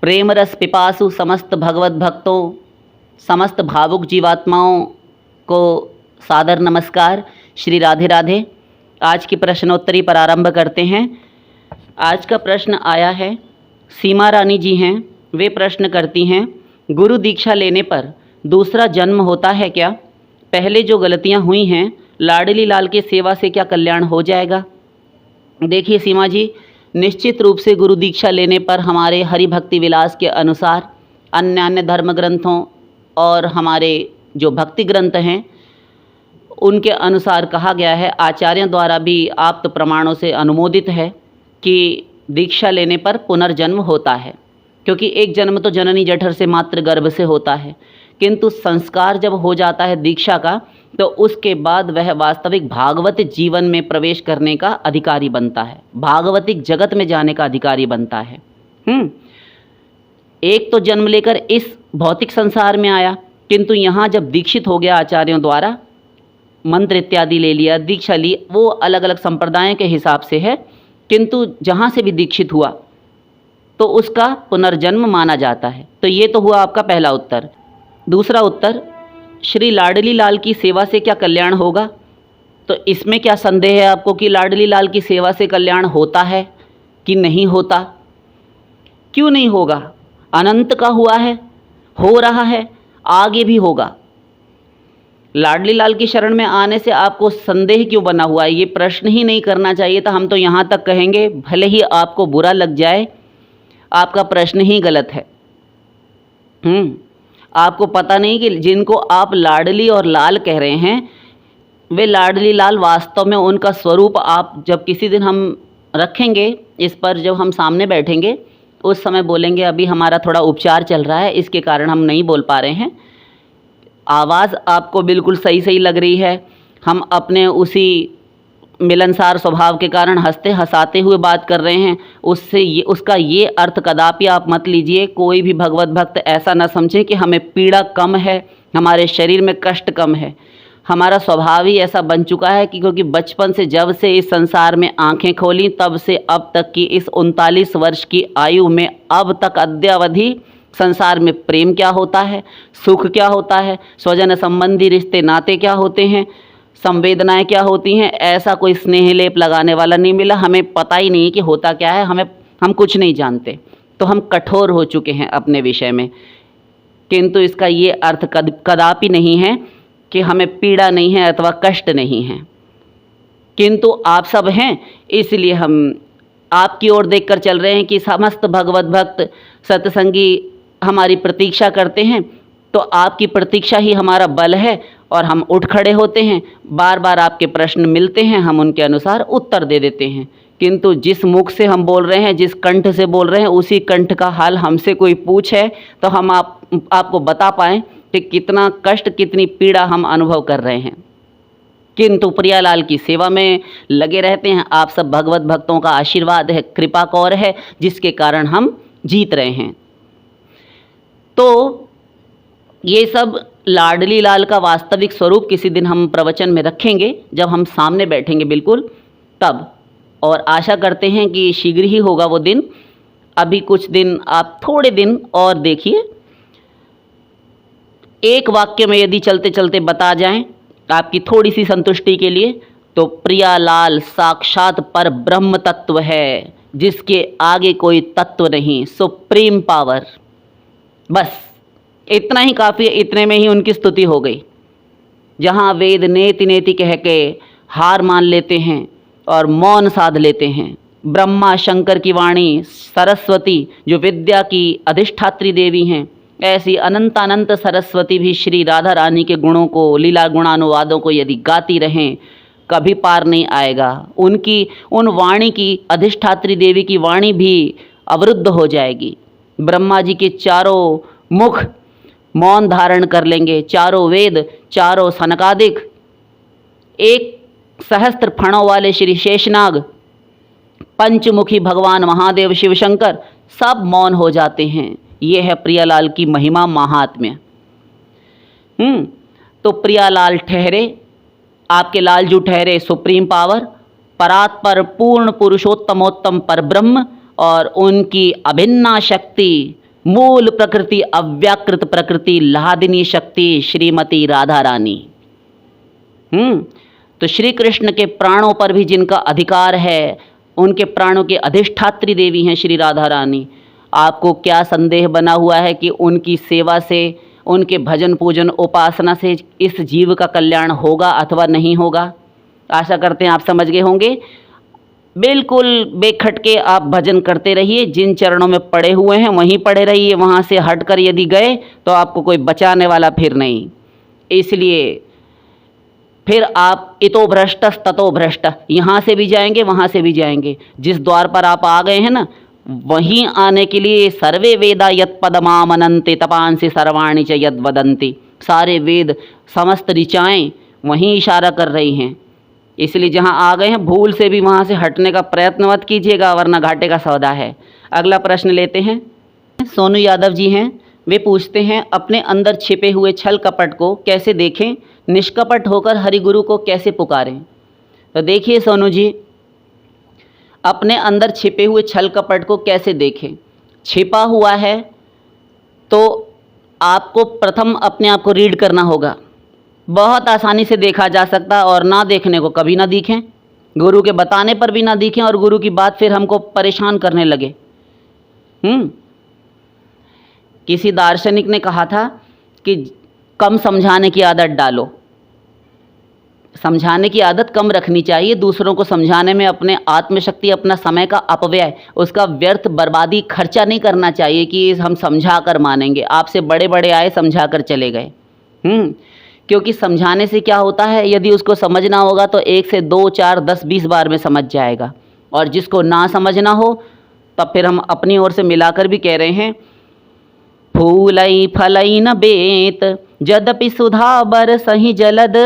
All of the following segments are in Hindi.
प्रेम रस पिपासु समस्त भगवत भक्तों, समस्त भावुक जीवात्माओं को सादर नमस्कार। श्री राधे राधे। आज की प्रश्नोत्तरी प्रारंभ करते हैं। आज का प्रश्न आया है, सीमा रानी जी हैं, वे प्रश्न करती हैं, गुरु दीक्षा लेने पर दूसरा जन्म होता है क्या? पहले जो गलतियां हुई हैं लाडली लाल के सेवा से क्या कल्याण हो जाएगा? देखिए सीमा जी, निश्चित रूप से गुरु दीक्षा लेने पर हमारे हरि भक्ति विलास के अनुसार अन्य धर्म ग्रंथों और हमारे जो भक्ति ग्रंथ हैं उनके अनुसार कहा गया है, आचार्यों द्वारा भी आप्त प्रमाणों से अनुमोदित है कि दीक्षा लेने पर पुनर्जन्म होता है। क्योंकि एक जन्म तो जननी जठर से मातृ गर्भ से होता है, किंतु संस्कार जब हो जाता है दीक्षा का तो उसके बाद वह वास्तविक भागवत जीवन में प्रवेश करने का अधिकारी बनता है, भागवतिक जगत में जाने का अधिकारी बनता है। एक तो जन्म लेकर इस भौतिक संसार में आया, किंतु यहाँ जब दीक्षित हो गया आचार्यों द्वारा, मंत्र इत्यादि ले लिया, दीक्षा ली, वो अलग अलग संप्रदायों के हिसाब से है, किंतु जहाँ से भी दीक्षित हुआ तो उसका पुनर्जन्म माना जाता है। तो ये तो हुआ आपका पहला उत्तर। दूसरा उत्तर, श्री लाडली लाल की सेवा से क्या कल्याण होगा? तो इसमें क्या संदेह है आपको कि लाडली लाल की सेवा से कल्याण होता है कि नहीं होता? क्यों नहीं होगा? अनंत का हुआ है, हो रहा है, आगे भी होगा। लाडली लाल की शरण में आने से आपको संदेह क्यों बना हुआ है? ये प्रश्न ही नहीं करना चाहिए था। हम तो यहाँ तक कहेंगे, भले ही आपको बुरा लग जाए, आपका प्रश्न ही गलत है। आपको पता नहीं कि जिनको आप लाडली और लाल कह रहे हैं वे लाडली लाल वास्तव में उनका स्वरूप आप जब किसी दिन हम रखेंगे, इस पर जब हम सामने बैठेंगे उस समय बोलेंगे अभी हमारा थोड़ा उपचार चल रहा है, इसके कारण हम नहीं बोल पा रहे हैं। आवाज़ आपको बिल्कुल सही लग रही है, हम अपने उसी मिलनसार स्वभाव के कारण हंसते हंसाते हुए बात कर रहे हैं, उसका ये अर्थ कदापि आप मत लीजिए। कोई भी भगवत भक्त ऐसा न समझे कि हमें पीड़ा कम है, हमारे शरीर में कष्ट कम है। हमारा स्वभाव ही ऐसा बन चुका है कि क्योंकि बचपन से जब से इस संसार में आंखें खोली तब से अब तक की इस 39 वर्ष की आयु में अब तक अद्यावधि संसार में प्रेम क्या होता है, सुख क्या होता है, स्वजन संबंधी रिश्ते नाते क्या होते हैं, संवेदनाएं क्या होती हैं, ऐसा कोई स्नेह लेप लगाने वाला नहीं मिला। हमें पता ही नहीं कि होता क्या है, हम कुछ नहीं जानते, तो हम कठोर हो चुके हैं अपने विषय में। किंतु इसका ये अर्थ कदापि नहीं है कि हमें पीड़ा नहीं है अथवा कष्ट नहीं है, किंतु आप सब हैं, इसलिए हम आपकी ओर देखकर चल रहे हैं कि समस्त भगवत भक्त सत्संगी हमारी प्रतीक्षा करते हैं। तो आपकी प्रतीक्षा ही हमारा बल है और हम उठ खड़े होते हैं। बार बार आपके प्रश्न मिलते हैं, हम उनके अनुसार उत्तर दे देते हैं। किंतु जिस मुख से हम बोल रहे हैं, जिस कंठ से बोल रहे हैं, उसी कंठ का हाल हमसे कोई पूछे तो हम आपको बता पाएँ कि कितना कष्ट, कितनी पीड़ा हम अनुभव कर रहे हैं। किंतु प्रियालाल की सेवा में लगे रहते हैं। आप सब भगवत भक्तों का आशीर्वाद है, कृपा कौर है, जिसके कारण हम जीत रहे हैं। तो ये सब लाडली लाल का वास्तविक स्वरूप किसी दिन हम प्रवचन में रखेंगे, जब हम सामने बैठेंगे बिल्कुल तब, और आशा करते हैं कि शीघ्र ही होगा वो दिन। अभी कुछ दिन, आप थोड़े दिन और देखिए। एक वाक्य में यदि चलते चलते बता जाएं आपकी थोड़ी सी संतुष्टि के लिए, तो प्रियालाल साक्षात पर ब्रह्म तत्व है, जिसके आगे कोई तत्व नहीं, सुप्रीम पावर। बस इतना ही काफ़ी है, इतने में ही उनकी स्तुति हो गई। जहाँ वेद नेति नेति कह के हार मान लेते हैं और मौन साध लेते हैं, ब्रह्मा शंकर की वाणी सरस्वती जो विद्या की अधिष्ठात्री देवी हैं, ऐसी अनंत सरस्वती भी श्री राधा रानी के गुणों को, लीला गुणानुवादों को यदि गाती रहें, कभी पार नहीं आएगा। उन वाणी की अधिष्ठात्री देवी की वाणी भी अवरुद्ध हो जाएगी। ब्रह्मा जी के चारों मुख मौन धारण कर लेंगे, चारों वेद, चारों सनकादिक, एक सहस्त्र फणों वाले श्री शेषनाग, पंचमुखी भगवान महादेव शिव शंकर, सब मौन हो जाते हैं। ये है प्रियालाल की महिमा, महात्म्य। तो प्रियालाल ठहरे, आपके लालजू ठहरे सुप्रीम पावर, परात्पर पूर्ण पुरुषोत्तमोत्तम पर ब्रह्म, और उनकी अभिन्ना शक्ति मूल प्रकृति अव्याकृत प्रकृति लादिनी शक्ति श्रीमती राधा रानी। तो श्री कृष्ण के प्राणों पर भी जिनका अधिकार है, उनके प्राणों की अधिष्ठात्री देवी हैं श्री राधा रानी। आपको क्या संदेह बना हुआ है कि उनकी सेवा से, उनके भजन पूजन उपासना से इस जीव का कल्याण होगा अथवा नहीं होगा? आशा करते हैं आप समझ गए होंगे। बिल्कुल बेखटके आप भजन करते रहिए, जिन चरणों में पड़े हुए हैं वहीं पड़े रहिए, वहाँ से हटकर यदि गए तो आपको कोई बचाने वाला फिर नहीं। इसलिए फिर आप इतो भ्रष्ट ततो भ्रष्ट, यहाँ से भी जाएंगे वहाँ से भी जाएंगे। जिस द्वार पर आप आ गए हैं ना, वहीं आने के लिए सर्वे वेदा यत् पदमामनन्ति तपांसि सर्वाणि च यद् वदन्ति, सारे वेद समस्त ऋचाएँ वहीं इशारा कर रही हैं। इसलिए जहाँ आ गए हैं भूल से भी वहाँ से हटने का प्रयत्न मत कीजिएगा, वरना घाटे का सौदा है। अगला प्रश्न लेते हैं। सोनू यादव जी हैं, वे पूछते हैं अपने अंदर छिपे हुए छल कपट को कैसे देखें, निष्कपट होकर हरिगुरु को कैसे पुकारें? तो देखिए सोनू जी, अपने अंदर छिपे हुए छल कपट को कैसे देखें? छिपा हुआ है तो आपको प्रथम अपने आप को रीड करना होगा। बहुत आसानी से देखा जा सकता, और ना देखने को कभी ना दिखें, गुरु के बताने पर भी ना दिखें, और गुरु की बात फिर हमको परेशान करने लगे। किसी दार्शनिक ने कहा था कि कम समझाने की आदत डालो। समझाने की आदत कम रखनी चाहिए। दूसरों को समझाने में अपने आत्मशक्ति, अपना समय का अपव्यय, उसका व्यर्थ बर्बादी खर्चा नहीं करना चाहिए कि हम समझा कर मानेंगे। आपसे बड़े बड़े आए, समझा कर चले गए। क्योंकि समझाने से क्या होता है, यदि उसको समझना होगा तो 1 से 2, 4, 10, 20 बार में समझ जाएगा। और जिसको ना समझना हो तब फिर हम अपनी ओर से मिलाकर भी कह रहे हैं, फूलई फलई न बेत यद्यपि सुधा बरसहि जलद,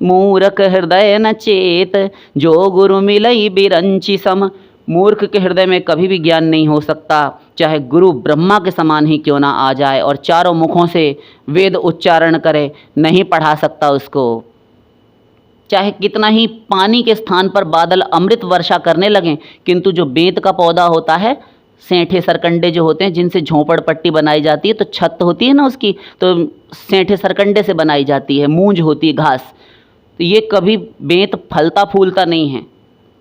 मूर्ख हृदय न चेत जो गुरु मिलई बिरंची सम। मूर्ख के हृदय में कभी भी ज्ञान नहीं हो सकता, चाहे गुरु ब्रह्मा के समान ही क्यों ना आ जाए और चारों मुखों से वेद उच्चारण करे, नहीं पढ़ा सकता उसको। चाहे कितना ही पानी के स्थान पर बादल अमृत वर्षा करने लगें, किंतु जो बेंत का पौधा होता है, सेंठे सरकंडे जो होते हैं जिनसे झोंपड़ पट्टी बनाई जाती है, तो छत होती है ना उसकी, तो सेंठे सरकंडे से बनाई जाती है, मूंज होती है, घास। तो ये कभी बेंत फलता फूलता नहीं है,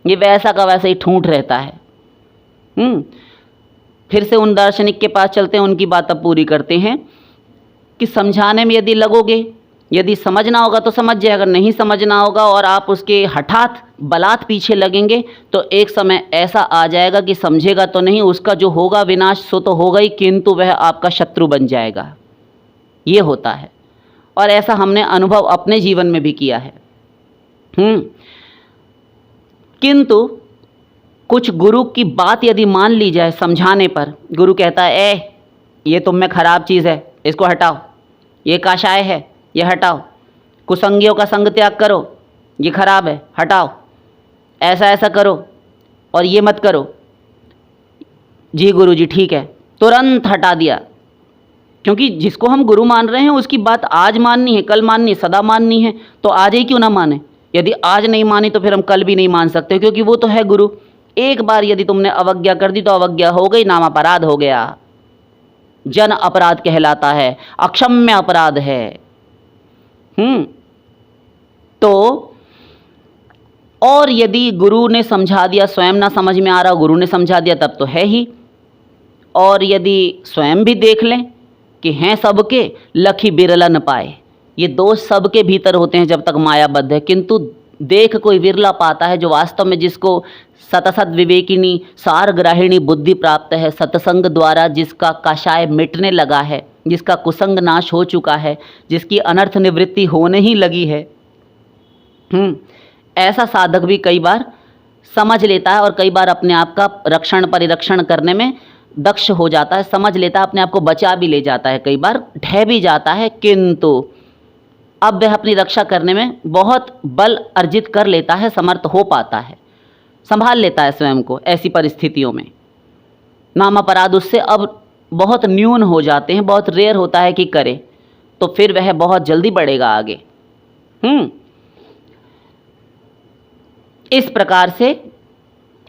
ये वैसा का वैसा ही ठूंठ रहता है। फिर से उन दार्शनिक के पास चलते हैं, उनकी बात अब पूरी करते हैं कि समझाने में यदि लगोगे, यदि समझना होगा तो समझ जाए, अगर नहीं समझना होगा और आप उसके हठात बलात् पीछे लगेंगे तो एक समय ऐसा आ जाएगा कि समझेगा तो नहीं, उसका जो होगा विनाश सो तो होगा ही, किंतु वह आपका शत्रु बन जाएगा। ये होता है, और ऐसा हमने अनुभव अपने जीवन में भी किया है। किंतु कुछ गुरु की बात यदि मान ली जाए समझाने पर, गुरु कहता है ये तुम में खराब चीज़ है, इसको हटाओ, ये काशाय है, ये हटाओ, कुसंगियों का संग त्याग करो, ये खराब है, हटाओ, ऐसा ऐसा करो और ये मत करो। जी गुरु जी ठीक है, तुरंत हटा दिया। क्योंकि जिसको हम गुरु मान रहे हैं उसकी बात आज माननी है, कल माननी है, सदा माननी है, तो आज ही क्यों ना माने। यदि आज नहीं मानी तो फिर हम कल भी नहीं मान सकते, क्योंकि वो तो है गुरु। एक बार यदि तुमने अवज्ञा कर दी तो अवज्ञा हो गई, नाम अपराध हो गया, जन अपराध कहलाता है, अक्षम्य अपराध है। तो और यदि गुरु ने समझा दिया, स्वयं ना समझ में आ रहा, गुरु ने समझा दिया, तब तो है ही। और यदि स्वयं भी देख लें कि हैं सबके, लखी बिरला न पाए, ये दोष सबके भीतर होते हैं जब तक मायाबद्ध है, किंतु देख कोई विरला पाता है जो वास्तव में जिसको सतसत विवेकिनी सार ग्राहिणी बुद्धि प्राप्त है, सत्संग द्वारा जिसका काशाय मिटने लगा है, जिसका कुसंग नाश हो चुका है, जिसकी अनर्थ निवृत्ति होने ही लगी है। ऐसा साधक भी कई बार समझ लेता है और कई बार अपने आप का रक्षण परिरक्षण करने में दक्ष हो जाता है, समझ लेता है, अपने आप को बचा भी ले जाता है, कई बार ढह भी जाता है, किंतु अब वह अपनी रक्षा करने में बहुत बल अर्जित कर लेता है, समर्थ हो पाता है, संभाल लेता है स्वयं को ऐसी परिस्थितियों में। नाम अपराध उससे अब बहुत न्यून हो जाते हैं, बहुत रेयर होता है कि करे, तो फिर वह बहुत जल्दी बढ़ेगा आगे। इस प्रकार से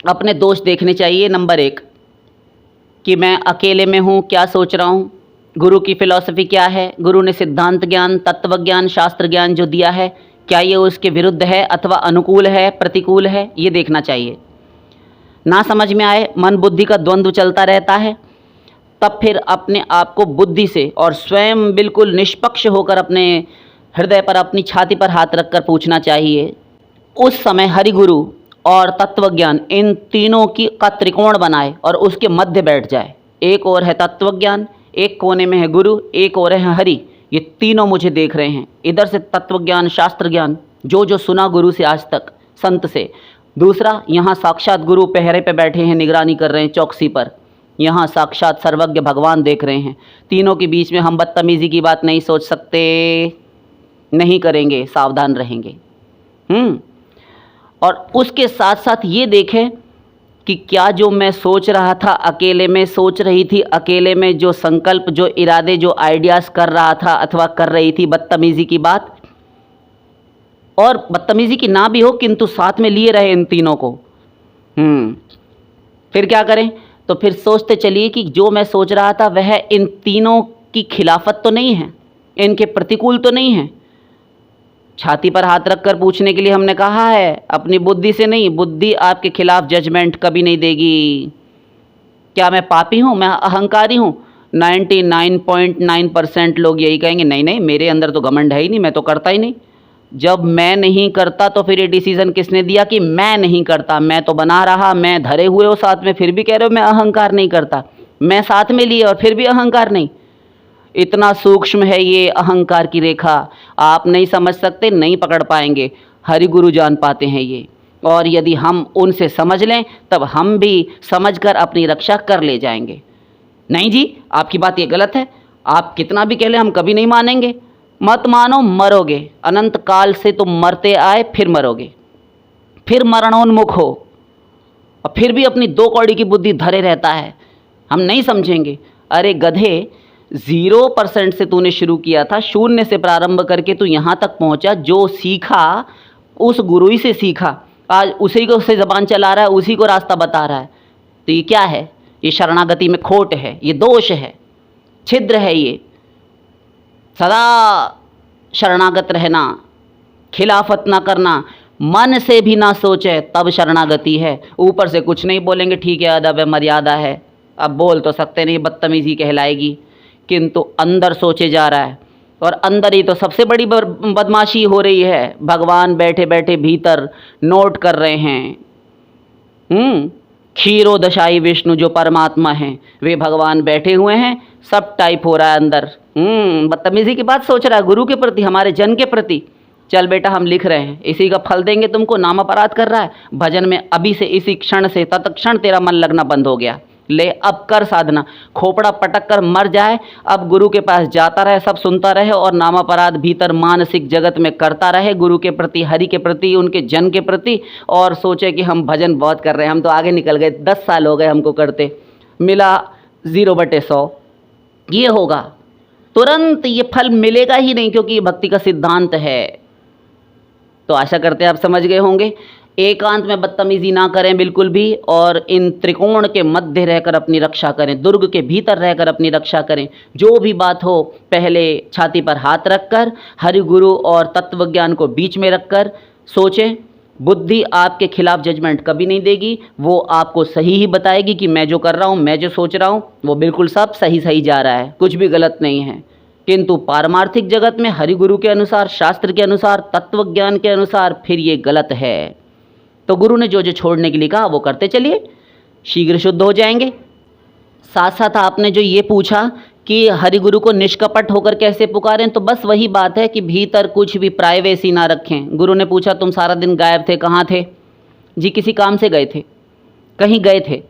अपने दोष देखने चाहिए। नंबर 1 कि मैं अकेले में हूँ, क्या सोच रहा हूँ, गुरु की फ़िलॉसफ़ी क्या है, गुरु ने सिद्धांत ज्ञान, तत्व ज्ञान, शास्त्र ज्ञान जो दिया है, क्या ये उसके विरुद्ध है अथवा अनुकूल है, प्रतिकूल है, ये देखना चाहिए। ना समझ में आए, मन बुद्धि का द्वंद्व चलता रहता है, तब फिर अपने आप को बुद्धि से और स्वयं बिल्कुल निष्पक्ष होकर अपने हृदय पर, अपनी छाती पर हाथ रखकर पूछना चाहिए। उस समय हरि गुरु और तत्वज्ञान इन तीनों की का त्रिकोण बनाए और उसके मध्य बैठ जाए। एक ओर है तत्वज्ञान, एक कोने में है गुरु, एक ओर है हरि। ये तीनों मुझे देख रहे हैं। इधर से तत्वज्ञान, शास्त्र ज्ञान जो जो सुना गुरु से आज तक, संत से। दूसरा, यहाँ साक्षात गुरु पहरे पे बैठे हैं, निगरानी कर रहे हैं चौकसी पर। यहाँ साक्षात सर्वज्ञ भगवान देख रहे हैं। तीनों के बीच में हम बदतमीज़ी की बात नहीं सोच सकते, नहीं करेंगे, सावधान रहेंगे। और उसके साथ साथ ये देखें कि क्या जो मैं सोच रहा था, अकेले में सोच रही थी, अकेले में जो संकल्प, जो इरादे, जो आइडियाज़ कर रहा था अथवा कर रही थी बदतमीज़ी की बात, और बदतमीज़ी की ना भी हो किंतु साथ में लिए रहे इन तीनों को, फिर क्या करें? तो फिर सोचते चलिए कि जो मैं सोच रहा था वह इन तीनों की खिलाफत तो नहीं है, इनके प्रतिकूल तो नहीं है। छाती पर हाथ रखकर पूछने के लिए हमने कहा है, अपनी बुद्धि से नहीं। बुद्धि आपके खिलाफ जजमेंट कभी नहीं देगी। क्या मैं पापी हूँ, मैं अहंकारी हूँ? 99.9% लोग यही कहेंगे, नहीं नहीं, मेरे अंदर तो घमंड है ही नहीं, मैं तो करता ही नहीं। जब मैं नहीं करता तो फिर ये डिसीज़न किसने दिया कि मैं नहीं करता? मैं तो बना रहा, मैं धरे हुए हो साथ में, फिर भी कह रहे हो मैं अहंकार नहीं करता। मैं साथ में लिए और फिर भी अहंकार नहीं। इतना सूक्ष्म है ये अहंकार की रेखा, आप नहीं समझ सकते, नहीं पकड़ पाएंगे। हरि गुरु जान पाते हैं ये, और यदि हम उनसे समझ लें तब हम भी समझकर अपनी रक्षा कर ले जाएंगे। नहीं जी, आपकी बात ये गलत है, आप कितना भी कह लें हम कभी नहीं मानेंगे। मत मानो, मरोगे। अनंत काल से तुम मरते आए, फिर मरोगे, फिर मरणोन्मुख हो, और फिर भी अपनी दो कौड़ी की बुद्धि धरे रहता है। हम नहीं समझेंगे। अरे गधे, 0% से तूने शुरू किया था, शून्य से प्रारंभ करके तू यहाँ तक पहुँचा। जो सीखा उस गुरु ही से सीखा, आज उसी को से ज़बान चला रहा है, उसी को रास्ता बता रहा है। तो ये क्या है? ये शरणागति में खोट है, ये दोष है, छिद्र है। ये सदा शरणागत रहना, खिलाफत ना करना, मन से भी ना सोचे तब शरणागति है। ऊपर से कुछ नहीं बोलेंगे, ठीक है, अदब है, मर्यादा है, अब बोल तो सकते नहीं, बदतमीज़ी कहलाएगी, किंतु अंदर सोचे जा रहा है। और अंदर ही तो सबसे बड़ी बदमाशी हो रही है। भगवान बैठे बैठे भीतर नोट कर रहे हैं। क्षीरोदशाई विष्णु जो परमात्मा हैं, वे भगवान बैठे हुए हैं, सब टाइप हो रहा है अंदर। बदतमीज़ी की बात सोच रहा है गुरु के प्रति, हमारे जन के प्रति। चल बेटा, हम लिख रहे हैं, इसी का फल देंगे तुमको। नाम अपराध कर रहा है भजन में, अभी से इसी क्षण से तत्क्षण तेरा मन लगना बंद हो गया। ले अब कर साधना, खोपड़ा पटक कर मर जाए, अब गुरु के पास जाता रहे, सब सुनता रहे, और नामापराध भीतर मानसिक जगत में करता रहे, गुरु के प्रति, हरि के प्रति, उनके जन के प्रति, और सोचे कि हम भजन बहुत कर रहे हैं, हम तो आगे निकल गए, 10 साल हो गए हमको करते, मिला 0/100। ये होगा तुरंत, ये फल मिलेगा ही नहीं, क्योंकि ये भक्ति का सिद्धांत है। तो आशा करते हैं आप समझ गए होंगे। एकांत में बदतमीज़ी ना करें बिल्कुल भी, और इन त्रिकोण के मध्य रहकर अपनी रक्षा करें, दुर्ग के भीतर रहकर अपनी रक्षा करें। जो भी बात हो, पहले छाती पर हाथ रखकर, हरि गुरु और तत्वज्ञान को बीच में रखकर सोचें। बुद्धि आपके खिलाफ जजमेंट कभी नहीं देगी, वो आपको सही ही बताएगी कि मैं जो कर रहा हूँ, मैं जो सोच रहा हूँ, वो बिल्कुल सब सही सही जा रहा है, कुछ भी गलत नहीं है। किंतु पारमार्थिक जगत में हरि गुरु के अनुसार, शास्त्र के अनुसार, तत्वज्ञान के अनुसार फिर ये गलत है। तो गुरु ने जो जो छोड़ने के लिए कहा वो करते चलिए, शीघ्र शुद्ध हो जाएंगे। साथ साथ आपने जो ये पूछा कि हरि गुरु को निष्कपट होकर कैसे पुकारें, तो बस वही बात है कि भीतर कुछ भी प्राइवेसी ना रखें। गुरु ने पूछा तुम सारा दिन गायब थे, कहाँ थे? जी किसी काम से गए थे, कहीं गए थे।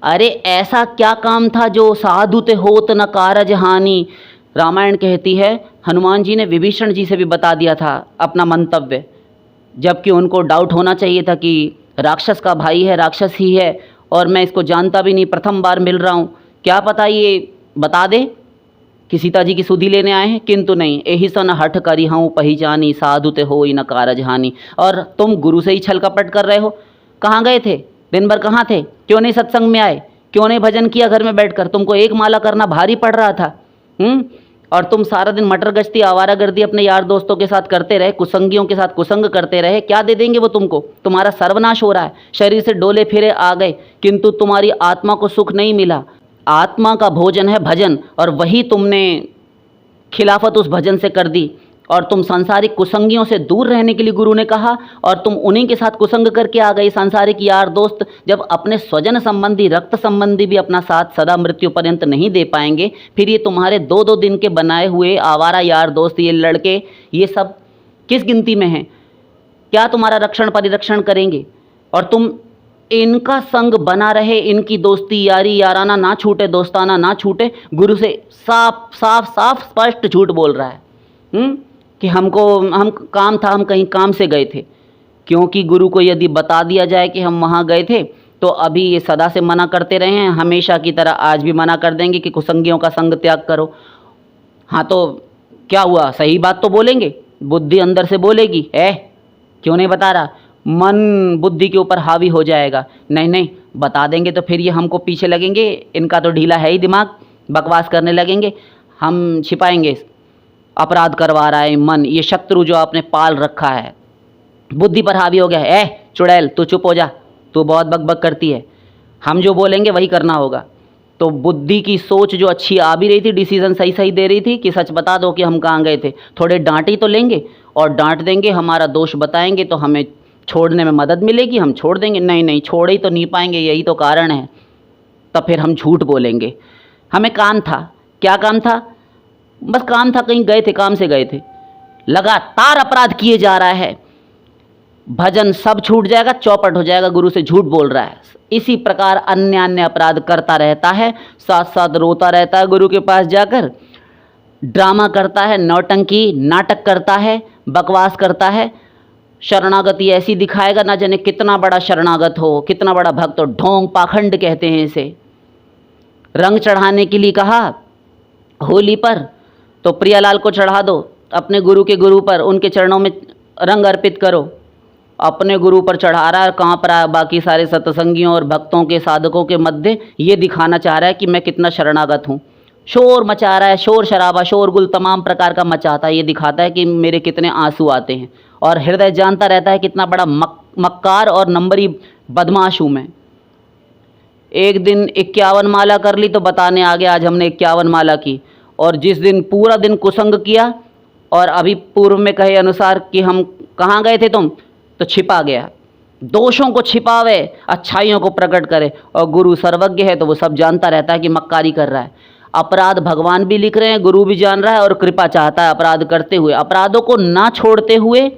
अरे ऐसा क्या काम था जो साधु ते होत न कारज हानि। रामायण कहती है हनुमान जी ने विभीषण जी से भी बता दिया था अपना मंतव्य, जबकि उनको डाउट होना चाहिए था कि राक्षस का भाई है, राक्षस ही है, और मैं इसको जानता भी नहीं, प्रथम बार मिल रहा हूँ, क्या पता ये बता दे कि सीता जी की सुधि लेने आए हैं। किंतु नहीं, एही सन हठ करी हूँ पहचानी, साधु ते हो न कारज हानि। और तुम गुरु से ही छल कपट कर रहे हो। कहाँ गए थे दिन भर, कहाँ थे, क्यों नहीं सत्संग में आए, क्यों नहीं भजन किया घर में बैठकर? तुमको एक माला करना भारी पड़ रहा था। और तुम सारा दिन मटर गश्ती आवारागर्दी अपने यार दोस्तों के साथ करते रहे, कुसंगियों के साथ कुसंग करते रहे। क्या दे देंगे वो तुमको? तुम्हारा सर्वनाश हो रहा है, शरीर से डोले फिरे आ गए, किंतु तुम्हारी आत्मा को सुख नहीं मिला। आत्मा का भोजन है भजन, और वही तुमने खिलाफत उस भजन से कर दी। और तुम सांसारिक कुसंगियों से दूर रहने के लिए गुरु ने कहा, और तुम उन्हीं के साथ कुसंग करके आ गए, सांसारिक यार दोस्त। जब अपने स्वजन संबंधी, रक्त संबंधी भी अपना साथ सदा मृत्यु पर्यंत नहीं दे पाएंगे, फिर ये तुम्हारे 2-2 दिन के बनाए हुए आवारा यार दोस्त, ये लड़के, ये सब किस गिनती में हैं? क्या तुम्हारा रक्षण परिरक्षण करेंगे? और तुम इनका संग बना रहे, इनकी दोस्ती यारी याराना ना छूटे, दोस्ताना ना छूटे। गुरु से साफ साफ साफ स्पष्ट झूठ बोल रहा है कि हम काम था, हम कहीं काम से गए थे। क्योंकि गुरु को यदि बता दिया जाए कि हम वहाँ गए थे, तो अभी ये सदा से मना करते रहे हैं, हमेशा की तरह आज भी मना कर देंगे कि कुसंगियों का संग त्याग करो। हाँ तो क्या हुआ, सही बात तो बोलेंगे, बुद्धि अंदर से बोलेगी, क्यों नहीं बता रहा? मन बुद्धि के ऊपर हावी हो जाएगा। नहीं नहीं, बता देंगे तो फिर ये हमको पीछे लगेंगे, इनका तो ढीला है ही दिमाग, बकवास करने लगेंगे, हम छिपाएंगे। अपराध करवा रहा है मन, ये शत्रु जो आपने पाल रखा है, बुद्धि पर हावी हो गया है। चुड़ैल तू चुप हो जा, तू बहुत बकबक करती है, हम जो बोलेंगे वही करना होगा। तो बुद्धि की सोच जो अच्छी आ भी रही थी, डिसीजन सही सही दे रही थी कि सच बता दो कि हम कहाँ गए थे, थोड़े डांट ही तो लेंगे, और डांट देंगे, हमारा दोष बताएंगे तो हमें छोड़ने में मदद मिलेगी, हम छोड़ देंगे। नहीं नहीं, छोड़ ही तो नहीं पाएंगे, यही तो कारण है। तब फिर हम झूठ बोलेंगे, हमें काम था। क्या काम था? बस काम था, कहीं गए थे, काम से गए थे। लगातार अपराध किए जा रहा है, भजन सब छूट जाएगा, चौपट हो जाएगा, गुरु से झूठ बोल रहा है। इसी प्रकार अन्य अन्य अपराध करता रहता है, साथ साथ रोता रहता है गुरु के पास जाकर, ड्रामा करता है, नौटंकी नाटक करता है, बकवास करता है, शरणागति ऐसी दिखाएगा ना जाने कितना बड़ा शरणागत हो, कितना बड़ा भक्त हो। ढोंग पाखंड कहते हैं इसे। रंग चढ़ाने के लिए कहा होली पर, तो प्रियालाल को चढ़ा दो, अपने गुरु के गुरु पर, उनके चरणों में रंग अर्पित करो। अपने गुरु पर चढ़ा रहा है, कहाँ पर आया? बाकी सारे सत्संगियों और भक्तों के, साधकों के मध्य ये दिखाना चाह रहा है कि मैं कितना शरणागत हूँ। शोर मचा रहा है, शोर शराबा, शोरगुल तमाम प्रकार का मचाता है। ये दिखाता है कि मेरे कितने आंसू आते हैं, और हृदय जानता रहता है कितना बड़ा मक्कार और नंबरी बदमाश हूँ मैं। एक दिन 51 माला कर ली तो बताने आ गया आज हमने 51 माला की, और जिस दिन पूरा दिन कुसंग किया, और अभी पूर्व में कहे अनुसार कि हम कहाँ गए थे तुम, तो छिपा गया। दोषों को छिपावे, अच्छाइयों को प्रकट करे, और गुरु सर्वज्ञ है तो वो सब जानता रहता है कि मक्कारी कर रहा है। अपराध भगवान भी लिख रहे हैं, गुरु भी जान रहा है, और कृपा चाहता है अपराध करते हुए, अपराधों को ना छोड़ते हुए,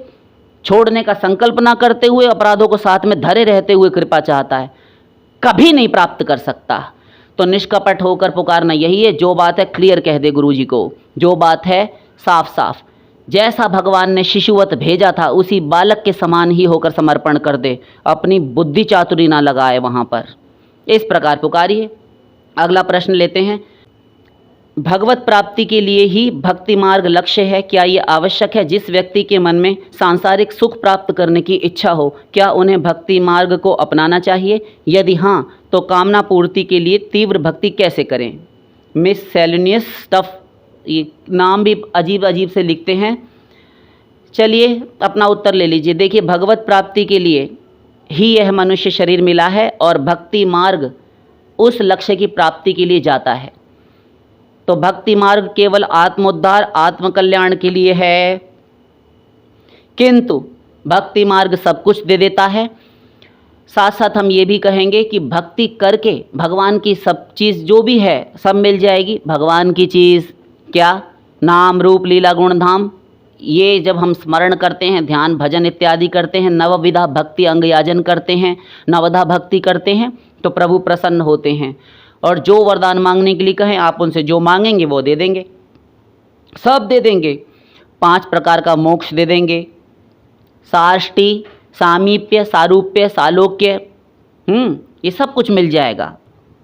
छोड़ने का संकल्प ना करते हुए, अपराधों को साथ में धरे रहते हुए कृपा चाहता है। कभी नहीं प्राप्त कर सकता। तो निष्कपट होकर पुकारना यही है। जो बात है क्लियर कह दे गुरु जी को, जो बात है साफ साफ। जैसा भगवान ने शिशुवत भेजा था उसी बालक के समान ही होकर समर्पण कर दे, अपनी बुद्धि चातुरी ना लगाए वहाँ पर। इस प्रकार पुकारिए। अगला प्रश्न लेते हैं। भगवत प्राप्ति के लिए ही भक्ति मार्ग लक्ष्य है? क्या ये आवश्यक है? जिस व्यक्ति के मन में सांसारिक सुख प्राप्त करने की इच्छा हो, क्या उन्हें भक्ति मार्ग को अपनाना चाहिए? यदि हाँ, तो कामना पूर्ति के लिए तीव्र भक्ति कैसे करें? मिससेलेनियस स्टफ, ये नाम भी अजीब अजीब से लिखते हैं। चलिए अपना उत्तर ले लीजिए। देखिए, भगवत प्राप्ति के लिए ही यह मनुष्य शरीर मिला है, और भक्ति मार्ग उस लक्ष्य की प्राप्ति के लिए जाता है। तो भक्ति मार्ग केवल आत्मोद्धार, आत्मकल्याण के लिए है, किंतु भक्ति मार्ग सब कुछ दे देता है। साथ साथ हम ये भी कहेंगे कि भक्ति करके भगवान की सब चीज़ जो भी है सब मिल जाएगी। भगवान की चीज़ क्या? नाम रूप लीला गुण धाम। ये जब हम स्मरण करते हैं, ध्यान भजन इत्यादि करते हैं, नवविधा भक्ति अंग याजन करते हैं, नवधा भक्ति करते हैं, तो प्रभु प्रसन्न होते हैं। और जो वरदान मांगने के लिए कहें, आप उनसे जो मांगेंगे वो दे देंगे, सब दे देंगे। 5 प्रकार का मोक्ष दे देंगे, साष्टी, सामीप्य, सारूप्य, सालोक्य, ये सब कुछ मिल जाएगा।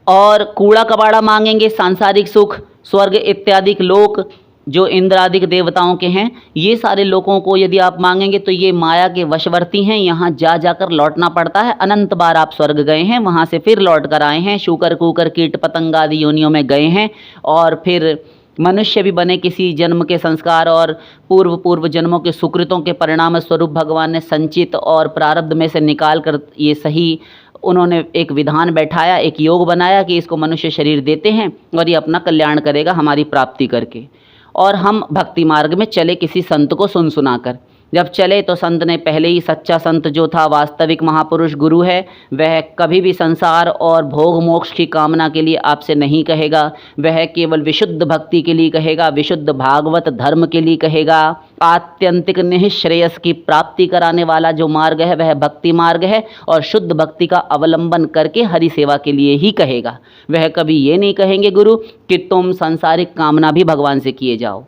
और कूड़ा कबाड़ा मांगेंगे, सांसारिक सुख, स्वर्ग इत्यादि लोक, जो इंद्र आदि देवताओं के हैं, ये सारे लोगों को यदि आप मांगेंगे तो ये माया के वशवर्ती हैं, यहाँ जा जाकर लौटना पड़ता है। अनंत बार आप स्वर्ग गए हैं, वहाँ से फिर लौट कर आए हैं, शूकर कूकर कीट पतंग आदि योनियों में गए हैं, और फिर मनुष्य भी बने, किसी जन्म के संस्कार और पूर्व पूर्व जन्मों के सुकृतों के परिणाम स्वरूप भगवान ने संचित और प्रारब्ध में से निकाल कर ये सही उन्होंने एक विधान बैठाया, एक योग बनाया कि इसको मनुष्य शरीर देते हैं और ये अपना कल्याण करेगा हमारी प्राप्ति करके। और हम भक्ति मार्ग में चले किसी संत को सुन सुनाकर। जब चले तो संत ने पहले ही, सच्चा संत जो था, वास्तविक महापुरुष गुरु है, वह कभी भी संसार और भोग मोक्ष की कामना के लिए आपसे नहीं कहेगा। वह केवल विशुद्ध भक्ति के लिए कहेगा, विशुद्ध भागवत धर्म के लिए कहेगा। आत्यंतिक निःश्रेयस की प्राप्ति कराने वाला जो मार्ग है वह भक्ति मार्ग है, और शुद्ध भक्ति का अवलंबन करके हरि सेवा के लिए ही कहेगा। वह कभी ये नहीं कहेंगे गुरु कि तुम सांसारिक कामना भी भगवान से किए जाओ।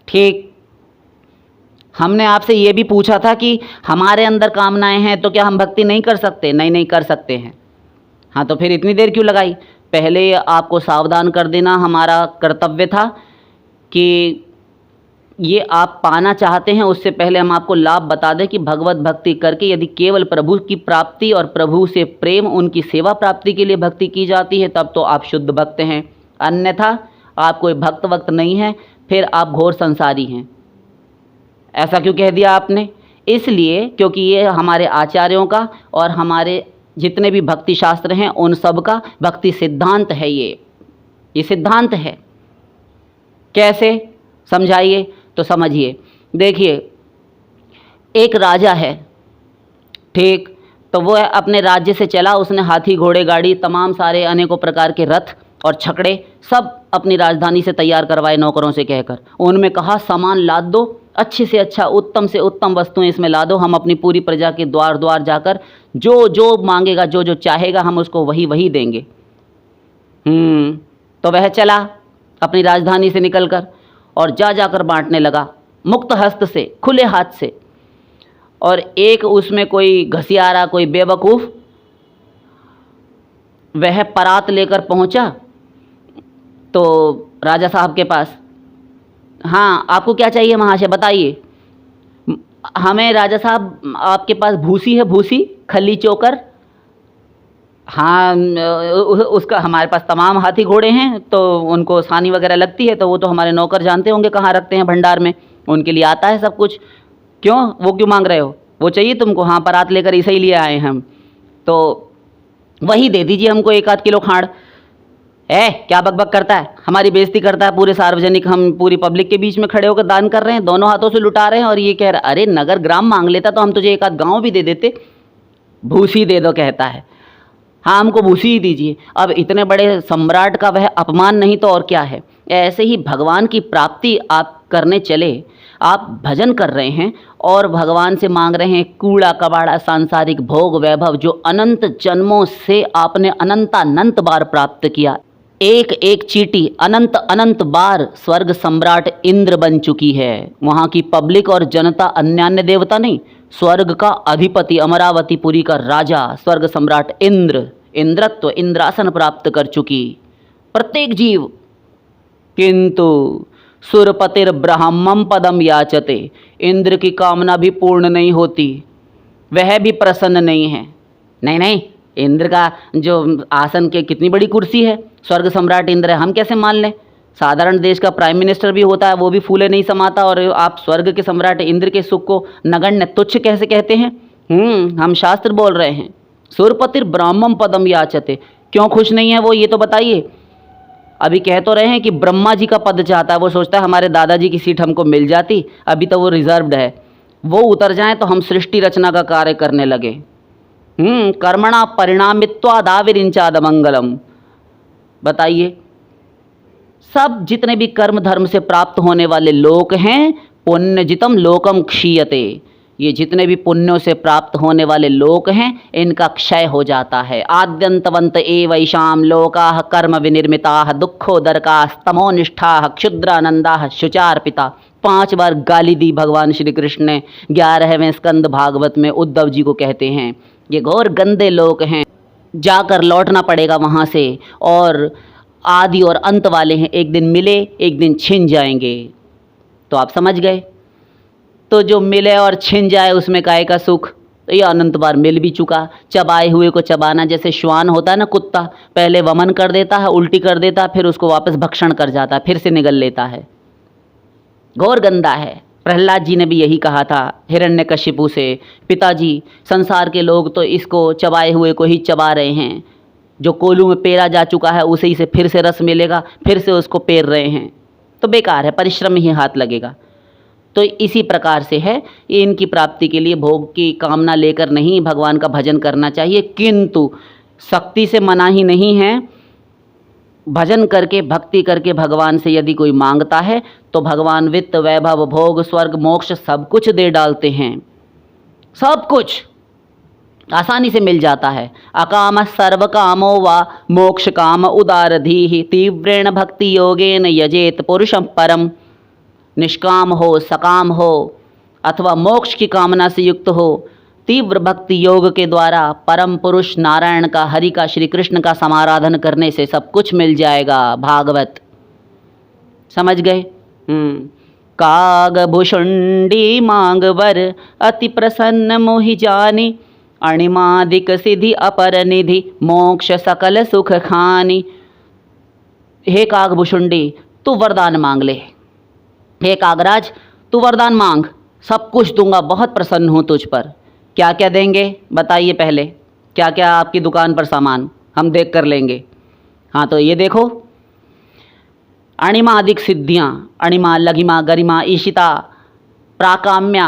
ठीक, हमने आपसे ये भी पूछा था कि हमारे अंदर कामनाएं हैं तो क्या हम भक्ति नहीं कर सकते? नहीं, नहीं कर सकते हैं। हाँ, तो फिर इतनी देर क्यों लगाई? पहले आपको सावधान कर देना हमारा कर्तव्य था कि ये आप पाना चाहते हैं, उससे पहले हम आपको लाभ बता दें कि भगवत भक्ति करके यदि केवल प्रभु की प्राप्ति और प्रभु से प्रेम, उनकी सेवा प्राप्ति के लिए भक्ति की जाती है, तब तो आप शुद्ध भक्त हैं। अन्यथा आप कोई भक्त वक्त नहीं है, फिर आप घोर संसारी हैं। ऐसा क्यों कह दिया आपने? इसलिए क्योंकि ये हमारे आचार्यों का और हमारे जितने भी भक्ति शास्त्र हैं उन सब का भक्ति सिद्धांत है। ये सिद्धांत है। कैसे समझाइए? तो समझिए, देखिए, एक राजा है, ठीक, तो वो अपने राज्य से चला, उसने हाथी घोड़े गाड़ी तमाम सारे अनेकों प्रकार के रथ और छकड़े सब अपनी राजधानी से तैयार करवाए नौकरों से कहकर। उनमें कहा सामान लाद दो, अच्छे से अच्छा, उत्तम से उत्तम वस्तुएं इसमें ला दो, हम अपनी पूरी प्रजा के द्वार द्वार जाकर जो जो मांगेगा, जो जो चाहेगा, हम उसको वही वही देंगे। तो वह चला अपनी राजधानी से निकलकर और जा जाकर बांटने लगा, मुक्त हस्त से, खुले हाथ से। और एक उसमें कोई घसियारा, कोई बेवकूफ़, वह परात लेकर पहुंचा तो राजा साहब के पास। हाँ, आपको क्या चाहिए महाशय, बताइए। हमें राजा साहब आपके पास भूसी है, भूसी, खली चोकर। हाँ, उसका हमारे पास तमाम हाथी घोड़े हैं, तो उनको सानी वगैरह लगती है, तो वो तो हमारे नौकर जानते होंगे कहाँ रखते हैं, भंडार में, उनके लिए आता है सब कुछ। क्यों, वो क्यों मांग रहे हो? वो चाहिए तुमको? हाँ, परात लेकर इसे ही लिए आए हम, तो वही दे दीजिए हमको 1-8 किलो खाड़। क्या बकबक करता है, हमारी बेइज्जती करता है, पूरे सार्वजनिक, हम पूरी पब्लिक के बीच में खड़े होकर दान कर रहे हैं, दोनों हाथों से लुटा रहे हैं, और ये कह रहा, अरे नगर ग्राम मांग लेता तो हम तुझे 1-8 गाँव भी दे देते। भूसी दे दो कहता है। हाँ, हमको भूसी ही दीजिए। अब इतने बड़े सम्राट का वह अपमान नहीं तो और क्या है। ऐसे ही भगवान की प्राप्ति आप करने चले, आप भजन कर रहे हैं और भगवान से मांग रहे हैं कूड़ा कबाड़ा सांसारिक भोग वैभव, जो अनंत जन्मों से आपने अनंतानंत बार प्राप्त किया। एक एक चीटी अनंत अनंत बार स्वर्ग सम्राट इंद्र बन चुकी है। वहाँ की पब्लिक और जनता अन्यान्य देवता नहीं, स्वर्ग का अधिपति, अमरावतीपुरी का राजा, स्वर्ग सम्राट इंद्र, इंद्रत्व, इंद्रासन प्राप्त कर चुकी प्रत्येक जीव। किंतु सुरपतिर ब्रह्मम पदम याचते, इंद्र की कामना भी पूर्ण नहीं होती, वह भी प्रसन्न नहीं है। नहीं नहीं, इंद्र का जो आसन के कितनी बड़ी कुर्सी है, स्वर्ग सम्राट इंद्र है, हम कैसे मान लें? साधारण देश का प्राइम मिनिस्टर भी होता है, वो भी फूले नहीं समाता, और आप स्वर्ग के सम्राट इंद्र के सुख को नगण्य तुच्छ कैसे कहते हैं? हम शास्त्र बोल रहे हैं। सुरपतिर ब्राह्मम पदम याचते, क्यों खुश नहीं है वो, ये तो बताइए। अभी कह तो रहे हैं कि ब्रह्मा जी का पद चाहता है, वो सोचता है हमारे दादाजी की सीट हमको मिल जाती, अभी तो वो रिजर्व्ड है, वो उतर जाए तो हम सृष्टि रचना का कार्य करने लगे। कर्मणा परिणामित्वादाविरिंचाद मंगलम। बताइए, सब जितने भी कर्म धर्म से प्राप्त होने वाले लोक हैं, पुण्यजितम लोकम क्षीयते, ये जितने भी पुण्यों से प्राप्त होने वाले लोक हैं इनका क्षय हो जाता है। आद्यंतवंत एवैषाम लोकाः कर्म विनिर्मिताः दुःखोदरकाः तमोनिष्ठाः क्षुद्रानंदाः शुचार्पिता। 5 बार गाली दी भगवान श्री कृष्ण ने 11वें स्कंद भागवत में उद्धव जी को कहते हैं ये घोर गंदे लोग हैं, जाकर लौटना पड़ेगा वहाँ से, और आदि और अंत वाले हैं, एक दिन मिले एक दिन छिन जाएंगे। तो आप समझ गए। तो जो मिले और छिन जाए उसमें काहे का सुख। तो ये अनंत बार मिल भी चुका। चबाए हुए को चबाना, जैसे श्वान होता है ना कुत्ता, पहले वमन कर देता है, उल्टी कर देता है, फिर उसको वापस भक्षण कर जाता है, फिर से निगल लेता है। घोर गंदा है। प्रहलाद जी ने भी यही कहा था हिरण्यकशिपु से, पिताजी संसार के लोग तो इसको चबाए हुए को ही चबा रहे हैं, जो कोलू में पेरा जा चुका है उसे ही से फिर से रस मिलेगा, फिर से उसको पेर रहे हैं, तो बेकार है, परिश्रम में ही हाथ लगेगा। तो इसी प्रकार से है, इनकी प्राप्ति के लिए भोग की कामना लेकर नहीं भगवान का भजन करना चाहिए, किंतु शक्ति से मना ही नहीं है। भजन करके भक्ति करके भगवान से यदि कोई मांगता है तो भगवान वित्त वैभव भोग स्वर्ग मोक्ष सब कुछ दे डालते हैं, सब कुछ आसानी से मिल जाता है। अकाम सर्व कामो वा मोक्ष काम उदारधीहि तीव्रेण भक्ति योगेन यजेत पुरुषं परम। निष्काम हो, सकाम हो अथवा मोक्ष की कामना से युक्त हो, तीव्र भक्ति योग के द्वारा परम पुरुष नारायण का, हरि का, श्री कृष्ण का समाराधन करने से सब कुछ मिल जाएगा। भागवत समझ गए। काग भुषुंडी मांग वर अति प्रसन्न मोहि जानी, अणिमादिक सिद्धि अपर निधि मोक्ष सकल सुख खानी। हे कागभुषुंडी तू वरदान मांग ले, हे कागराज तू वरदान मांग, सब कुछ दूंगा, बहुत प्रसन्न हूँ तुझ पर। क्या क्या देंगे बताइए पहले, क्या क्या आपकी दुकान पर सामान हम देख कर लेंगे। हाँ तो ये देखो, अणिमा अधिक सिद्धियाँ, अणिमा लघिमा गरिमा ईशिता प्राकाम्या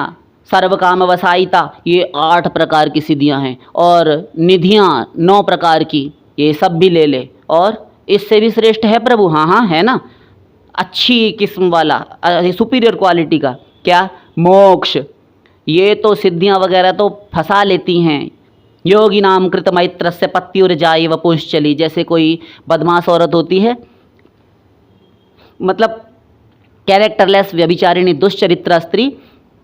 सर्वकाम वसायिता, ये 8 प्रकार की सिद्धियाँ हैं, और निधियाँ 9 प्रकार की, ये सब भी ले ले। और इससे भी श्रेष्ठ है प्रभु, हाँ हाँ है ना, अच्छी किस्म वाला, सुपीरियर क्वालिटी का, क्या मोक्ष। ये तो सिद्धियाँ वगैरह तो फंसा लेती हैं। योगी नाम कृत मैत्रस्य पत्युर्जायि वपुंश्चली, जैसे कोई बदमाश औरत होती है, मतलब कैरेक्टरलेस व्यभिचारिणी दुष्चरित्र स्त्री,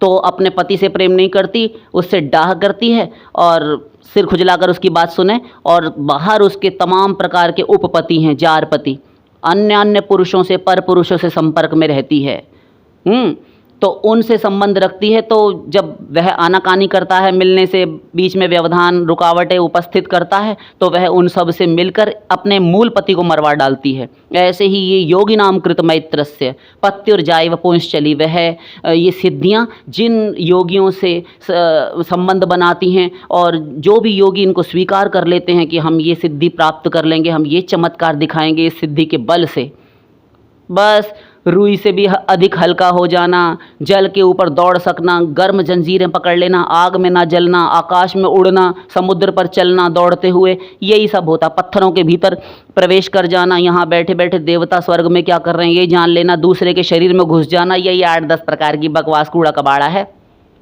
तो अपने पति से प्रेम नहीं करती, उससे डाह करती है और सिर खुजलाकर उसकी बात सुने, और बाहर उसके तमाम प्रकार के उपपति हैं, जारपति, अन्य अन्य पुरुषों से, पर पुरुषों से संपर्क में रहती है। तो उनसे संबंध रखती है। तो जब वह आनाकानी करता है, मिलने से बीच में व्यवधान रुकावटें उपस्थित करता है, तो वह उन सब से मिलकर अपने मूल पति को मरवा डालती है। ऐसे ही ये योगी नाम कृत मैत्रस्य पत्युर्जायि वपुंश्चली, वह ये सिद्धियाँ जिन योगियों से संबंध बनाती हैं, और जो भी योगी इनको स्वीकार कर लेते हैं कि हम ये सिद्धि प्राप्त कर लेंगे, हम ये चमत्कार दिखाएंगे इस सिद्धि के बल से, बस रुई से भी अधिक हल्का हो जाना, जल के ऊपर दौड़ सकना, गर्म जंजीरें पकड़ लेना, आग में ना जलना, आकाश में उड़ना, समुद्र पर चलना दौड़ते हुए, यही सब होता। पत्थरों के भीतर प्रवेश कर जाना, यहाँ बैठे बैठे देवता स्वर्ग में क्या कर रहे हैं ये जान लेना, दूसरे के शरीर में घुस जाना, यही 8-10 प्रकार की बकवास कूड़ा कबाड़ा है।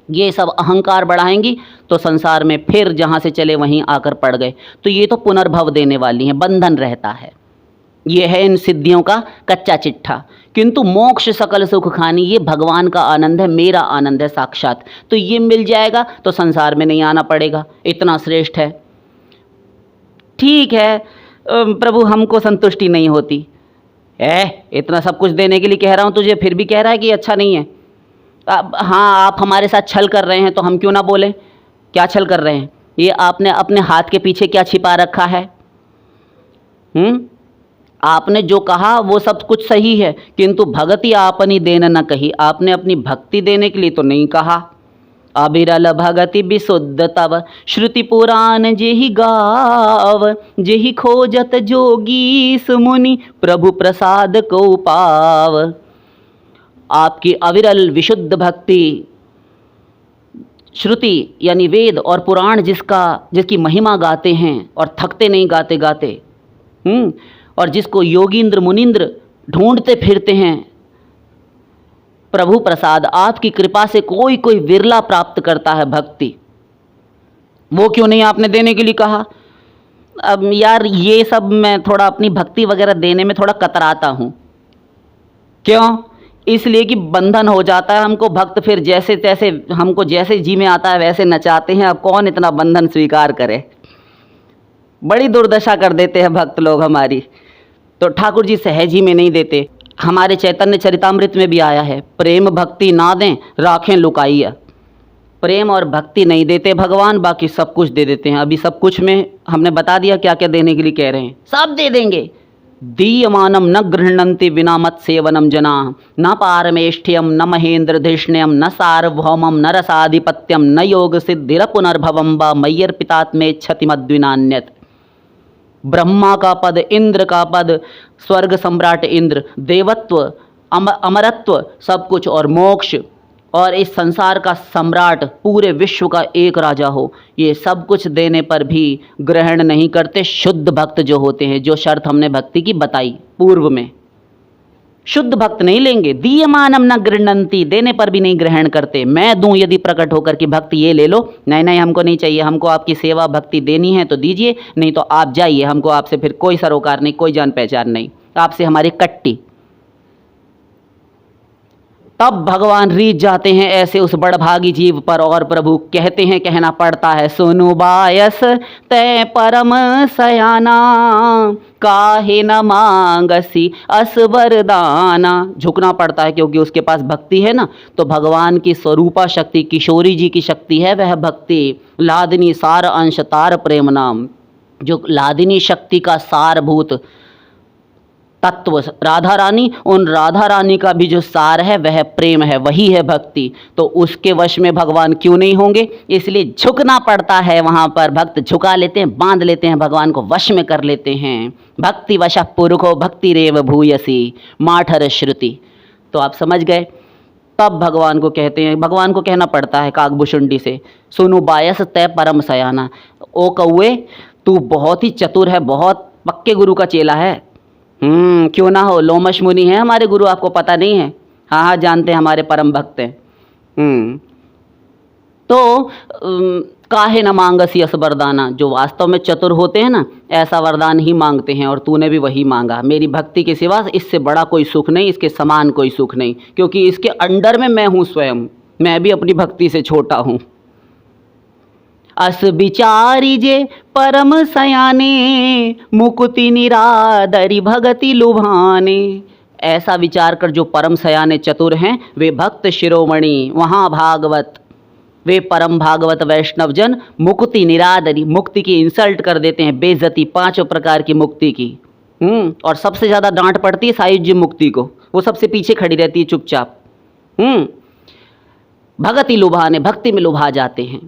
ये सब अहंकार बढ़ाएंगी तो संसार में फिर जहाँ से चले वहीं आकर पड़ गए। तो ये तो पुनर्भव देने वाली हैं, बंधन रहता है। ये है इन सिद्धियों का कच्चा चिट्ठा। किंतु मोक्ष सकल सुख खानी, ये भगवान का आनंद है, मेरा आनंद है साक्षात। तो ये मिल जाएगा तो संसार में नहीं आना पड़ेगा, इतना श्रेष्ठ है। ठीक है प्रभु, हमको संतुष्टि नहीं होती, इतना सब कुछ देने के लिए कह रहा हूँ तुझे, फिर भी कह रहा है कि अच्छा नहीं है। हाँ, आप हमारे साथ छल कर रहे हैं तो हम क्यों ना बोलें। क्या छल कर रहे हैं? ये आपने अपने हाथ के पीछे क्या छिपा रखा है? आपने जो कहा वो सब कुछ सही है, किंतु भगति आपनी देन न कही, आपने अपनी भक्ति देने के लिए तो नहीं कहा। अबिरल भगति विशुद्ध तब श्रुति पुराण जेहि गाव, जेहि खोजत जोगी सुमुनि प्रभु प्रसाद को पाव। आपकी अविरल विशुद्ध भक्ति, श्रुति यानी वेद और पुराण जिसकी महिमा गाते हैं और थकते नहीं गाते गाते, और जिसको योगींद्र मुनींद्र ढूंढते फिरते हैं, प्रभु प्रसाद आपकी कृपा से कोई कोई विरला प्राप्त करता है भक्ति, वो क्यों नहीं आपने देने के लिए कहा? अब यार ये सब मैं थोड़ा अपनी भक्ति वगैरह देने में थोड़ा कतराता हूँ। क्यों? इसलिए कि बंधन हो जाता है हमको। भक्त फिर जैसे तैसे हमको जैसे जी में आता है वैसे नचाते हैं। अब कौन इतना बंधन स्वीकार करे? बड़ी दुर्दशा कर देते हैं भक्त लोग हमारी। तो ठाकुर जी सहज ही में नहीं देते। हमारे चैतन्य चरितामृत में भी आया है, प्रेम भक्ति ना दें राखें लुकाइया। प्रेम और भक्ति नहीं देते भगवान, बाकी सब कुछ दे देते हैं। अभी सब कुछ में हमने बता दिया क्या क्या देने के लिए कह रहे हैं, सब दे देंगे। दीयमानम न गृह्णन्ति विना मत सेवनम जना, न पारमेष्ठ्यम न महेंद्र धिष्ण्यम न सार्वभौमम न रसाधिपत्यम न योग सिद्धिर पुनर्भवम व मय्यर्पितात्मेच्छति मद्विनान्यत। ब्रह्मा का पद, इंद्र का पद, स्वर्ग सम्राट इंद्र, देवत्व, अमरत्व, सब कुछ, और मोक्ष, और इस संसार का सम्राट, पूरे विश्व का एक राजा हो, ये सब कुछ देने पर भी ग्रहण नहीं करते शुद्ध भक्त जो होते हैं। जो शर्त हमने भक्ति की बताई पूर्व में, शुद्ध भक्त नहीं लेंगे। दीयमानम न गृह्णन्ति, देने पर भी नहीं ग्रहण करते। मैं दूं यदि प्रकट होकर कि भक्ति ये ले लो, नहीं नहीं हमको नहीं चाहिए, हमको आपकी सेवा भक्ति देनी है तो दीजिए, नहीं तो आप जाइए, हमको आपसे फिर कोई सरोकार नहीं, कोई जान पहचान नहीं, आपसे हमारी कट्टी। तब भगवान रीझ जाते हैं ऐसे उस बड़भागी जीव पर, और प्रभु कहते हैं, कहना पड़ता है, सुनु बायस तै परम सयाना, काहे न मांगसी अस वरदाना। झुकना पड़ता है क्योंकि उसके पास भक्ति है ना, तो भगवान की स्वरूपा शक्ति, किशोरी जी की शक्ति है वह भक्ति। लादिनी सार अंश तार प्रेम नाम, जो लादिनी शक्ति का सारभूत तत्व राधा रानी, उन राधा रानी का भी जो सार है वह प्रेम है, वही है भक्ति। तो उसके वश में भगवान क्यों नहीं होंगे, इसलिए झुकना पड़ता है। वहाँ पर भक्त झुका लेते हैं, बांध लेते हैं, भगवान को वश में कर लेते हैं। भक्ति वशः पुरुषो भक्ति रेव भूयसी माठर श्रुति। तो आप समझ गए। तब भगवान को कहते हैं, भगवान को कहना पड़ता है काकभूषुंडी से, सुनु बायस तय परम सयाना। ओ कौए, तू बहुत ही चतुर है, बहुत पक्के गुरु का चेला है। क्यों ना हो, लोमश मुनि है हमारे गुरु, आपको पता नहीं है? हाँ हाँ जानते हैं, हमारे परम भक्त हैं। तो काहे न मांगसी अस वरदाना, जो वास्तव में चतुर होते हैं ना, ऐसा वरदान ही मांगते हैं, और तूने भी वही मांगा। मेरी भक्ति के सिवा इससे बड़ा कोई सुख नहीं, इसके समान कोई सुख नहीं, क्योंकि इसके अंडर में मैं हूँ स्वयं, मैं भी अपनी भक्ति से छोटा हूँ। अस विचारी जे परम सयाने, मुकुति निरादरी भगति लुभाने। ऐसा विचार कर जो परम सयाने चतुर हैं, वे भक्त शिरोमणि, वहाँ भागवत, वे परम भागवत वैष्णव जन मुक्ति निरादरी, मुक्ति की इंसल्ट कर देते हैं, बेइज्जती, 5 प्रकार की मुक्ति की। और सबसे ज़्यादा डांट पड़ती है सायुज्य मुक्ति को, वो सबसे पीछे खड़ी रहती है चुपचाप। भगति लुभाने, भक्ति में लुभा जाते हैं।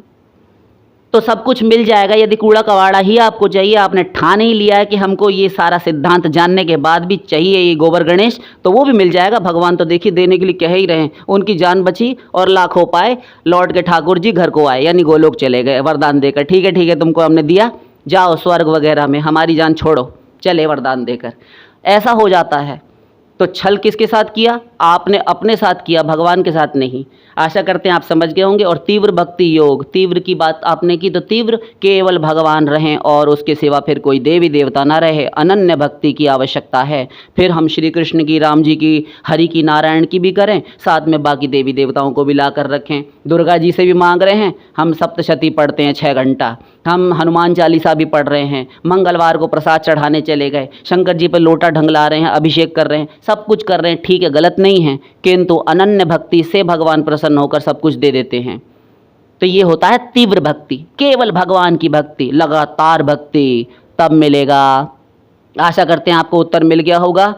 तो सब कुछ मिल जाएगा यदि कूड़ा कवाड़ा ही आपको चाहिए, आपने ठान ही लिया है कि हमको ये सारा सिद्धांत जानने के बाद भी चाहिए ये गोबर गणेश, तो वो भी मिल जाएगा। भगवान तो देखिए देने के लिए कह ही रहे हैं। उनकी जान बची और लाखों पाए, लौट के ठाकुर जी घर को आए, यानी गोलोक चले गए वरदान देकर। ठीक है तुमको हमने दिया, जाओ स्वर्ग वगैरह में, हमारी जान छोड़ो, चले वरदान देकर। ऐसा हो जाता है। तो छल किसके साथ किया? आपने अपने साथ किया, भगवान के साथ नहीं। आशा करते हैं आप समझ गए होंगे। और तीव्र भक्ति योग, तीव्र की बात आपने की, तो तीव्र केवल भगवान रहें और उसके सिवा फिर कोई देवी देवता ना रहे। अनन्य भक्ति की आवश्यकता है। फिर हम श्री कृष्ण की, राम जी की, हरि की, नारायण की भी करें, साथ में बाकी देवी देवताओं को भी ला कर रखें। दुर्गा जी से भी मांग रहे हैं, हम सप्तशती पढ़ते हैं 6 घंटा, हम हनुमान चालीसा भी पढ़ रहे हैं, मंगलवार को प्रसाद चढ़ाने चले गए, शंकर जी पर लोटा ढंगला रहे हैं, अभिषेक कर रहे हैं, सब कुछ कर रहे हैं, ठीक है, गलत नहीं है, किंतु अनन्य भक्ति से भगवान प्रसन्न होकर सब कुछ दे देते हैं। तो ये होता है तीव्र भक्ति, केवल भगवान की भक्ति, लगातार भक्ति, तब मिलेगा। आशा करते हैं आपको उत्तर मिल गया होगा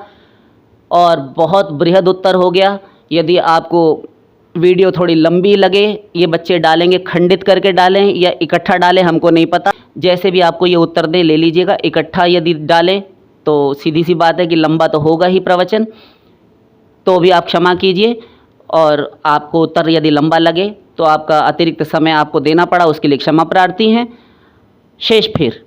और बहुत बृहद उत्तर हो गया। यदि आपको वीडियो थोड़ी लंबी लगे, ये बच्चे डालेंगे, खंडित करके डालें या इकट्ठा डालें, हमको नहीं पता, जैसे भी आपको ये उत्तर दे ले लीजिएगा। इकट्ठा यदि डालें तो सीधी सी बात है कि लंबा तो होगा ही प्रवचन, तो भी आप क्षमा कीजिए। और आपको उत्तर यदि लंबा लगे तो आपका अतिरिक्त समय आपको देना पड़ा, उसके लिए क्षमा प्रार्थी हैं। शेष फिर